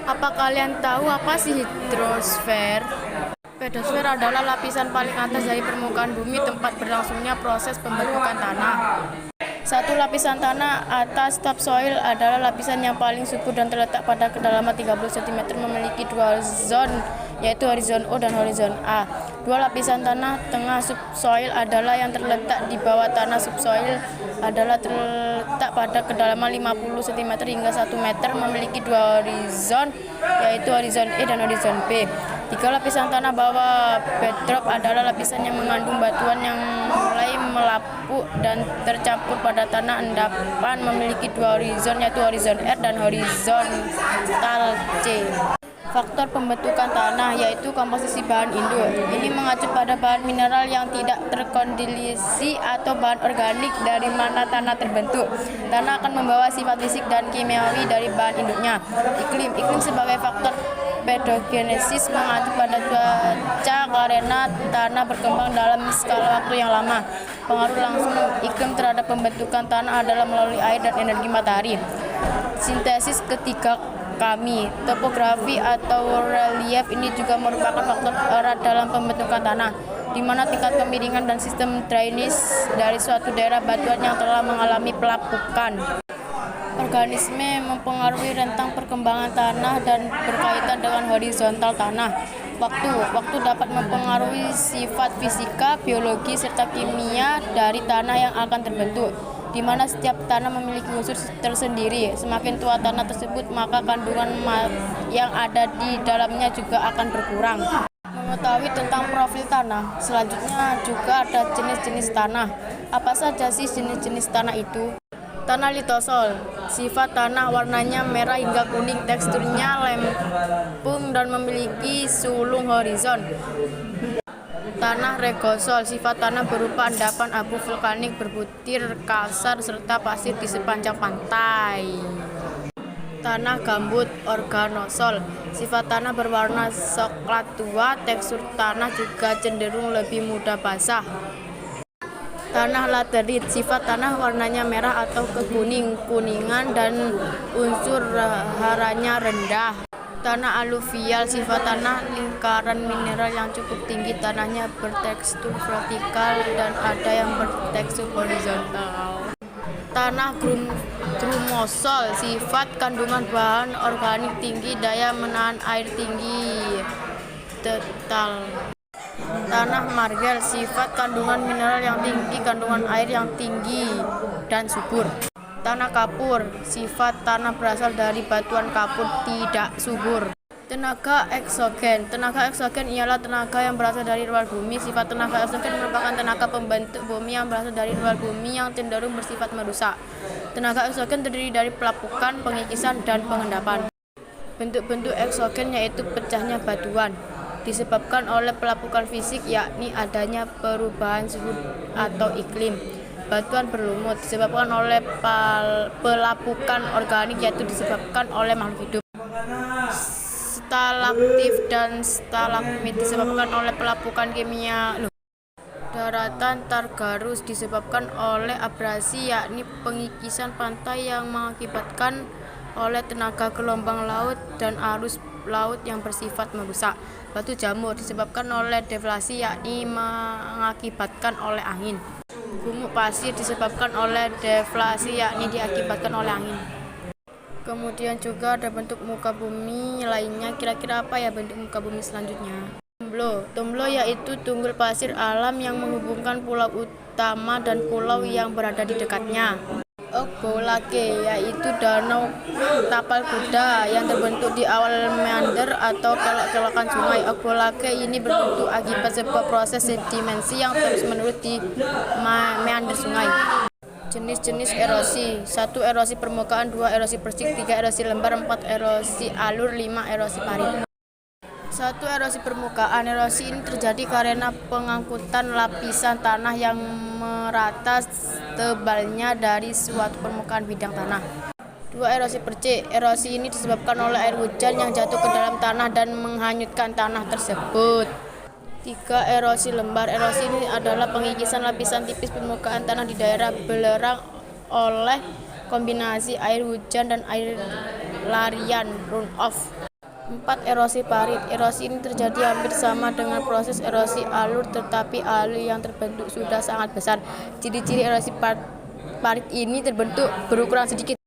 Apa kalian tahu apa sih hidrosfer? Pedosfer adalah lapisan paling atas dari permukaan bumi tempat berlangsungnya proses pembentukan tanah. Satu lapisan tanah atas topsoil adalah lapisan yang paling subur dan terletak pada kedalaman 30 cm, memiliki dua horizon, yaitu horizon O dan horizon A. Dua lapisan tanah tengah subsoil adalah yang terletak di bawah tanah subsoil adalah terletak pada kedalaman 50 cm hingga 1 meter, memiliki dua horizon, yaitu horizon E dan horizon B. Tiga lapisan tanah bawah bedrock adalah lapisan yang mengandung batuan yang mulai melapuk dan tercampur pada tanah endapan, memiliki dua horizon, yaitu horizon R dan horizontal C. Faktor pembentukan tanah yaitu komposisi bahan induk. Ini mengacu pada bahan mineral yang tidak terkondensasi atau bahan organik dari mana tanah terbentuk. Tanah akan membawa sifat fisik dan kimiawi dari bahan induknya. Iklim sebagai faktor pedogenesis mengacu pada cuaca karena tanah berkembang dalam skala waktu yang lama. Pengaruh langsung iklim terhadap pembentukan tanah adalah melalui air dan energi matahari. Sintesis ketiga kami, topografi atau relief ini juga merupakan faktor erat dalam pembentukan tanah, di mana tingkat kemiringan dan sistem drainase dari suatu daerah batuan yang telah mengalami pelapukan. Organisme mempengaruhi rentang perkembangan tanah dan berkaitan dengan horizontal tanah. Waktu dapat mempengaruhi sifat fisika, biologi, serta kimia dari tanah yang akan terbentuk, di mana setiap tanah memiliki unsur tersendiri. Semakin tua tanah tersebut, maka kandungan yang ada di dalamnya juga akan berkurang. Mengetahui tentang profil tanah, selanjutnya juga ada jenis-jenis tanah. Apa saja sih jenis-jenis tanah itu? Tanah litosol, sifat tanah warnanya merah hingga kuning, teksturnya lempung dan memiliki sulung horizon. Tanah regosol, sifat tanah berupa endapan abu vulkanik berbutir kasar serta pasir di sepanjang pantai. Tanah gambut organosol, sifat tanah berwarna coklat tua, tekstur tanah juga cenderung lebih mudah basah. Tanah laterit, sifat tanah warnanya merah atau kekuning-kuningan dan unsur haranya rendah. Tanah aluvial, sifat tanah lingkaran mineral yang cukup tinggi, tanahnya bertekstur vertikal dan ada yang bertekstur horizontal. Tanah grumosol, sifat kandungan bahan organik tinggi, daya menahan air tinggi, tetal. Tanah margel, sifat kandungan mineral yang tinggi, kandungan air yang tinggi dan subur. Tanah kapur, sifat tanah berasal dari batuan kapur, tidak subur. Tenaga eksogen ialah tenaga yang berasal dari luar bumi. Sifat tenaga eksogen merupakan tenaga pembentuk bumi yang berasal dari luar bumi yang cenderung bersifat merusak. Tenaga eksogen terdiri dari pelapukan, pengikisan, dan pengendapan. Bentuk-bentuk eksogen yaitu pecahnya batuan, disebabkan oleh pelapukan fisik, yakni adanya perubahan suhu atau iklim. Batuan berlumut disebabkan oleh pelapukan organik, yaitu disebabkan oleh makhluk hidup. Stalaktit dan stalagmit disebabkan oleh pelapukan kimia. Daratan Targarus disebabkan oleh abrasi, yakni pengikisan pantai yang mengakibatkan oleh tenaga gelombang laut dan arus laut yang bersifat merusak. Batu jamur disebabkan oleh deflasi, yakni mengakibatkan oleh angin. Gumuk pasir disebabkan oleh deflasi, yakni diakibatkan oleh angin. Kemudian juga ada bentuk muka bumi lainnya. Kira-kira apa ya bentuk muka bumi selanjutnya? Tomblo yaitu tunggul pasir alam yang menghubungkan pulau utama dan pulau yang berada di dekatnya. Ogbolake yaitu danau tapal kuda yang terbentuk di awal meander atau kelok-kelokan sungai. Ogbolake ini berbentuk akibat sebuah proses sedimentasi yang terus-menerus di meander sungai. Jenis-jenis erosi: 1. Erosi permukaan, 2. Erosi persik, 3. Erosi lembar, 4. Erosi alur, 5. Erosi parit. 1. Erosi permukaan. Erosi ini terjadi karena pengangkutan lapisan tanah yang merata tebalnya dari suatu permukaan bidang tanah. 2. Erosi percik. Erosi ini disebabkan oleh air hujan yang jatuh ke dalam tanah dan menghanyutkan tanah tersebut. 3. Erosi lembar. Erosi ini adalah pengikisan lapisan tipis permukaan tanah di daerah belerang oleh kombinasi air hujan dan air larian runoff. 4. Erosi parit. Erosi ini terjadi hampir sama dengan proses erosi alur, tetapi alur yang terbentuk sudah sangat besar. Ciri-ciri erosi parit ini terbentuk berukuran sedikit.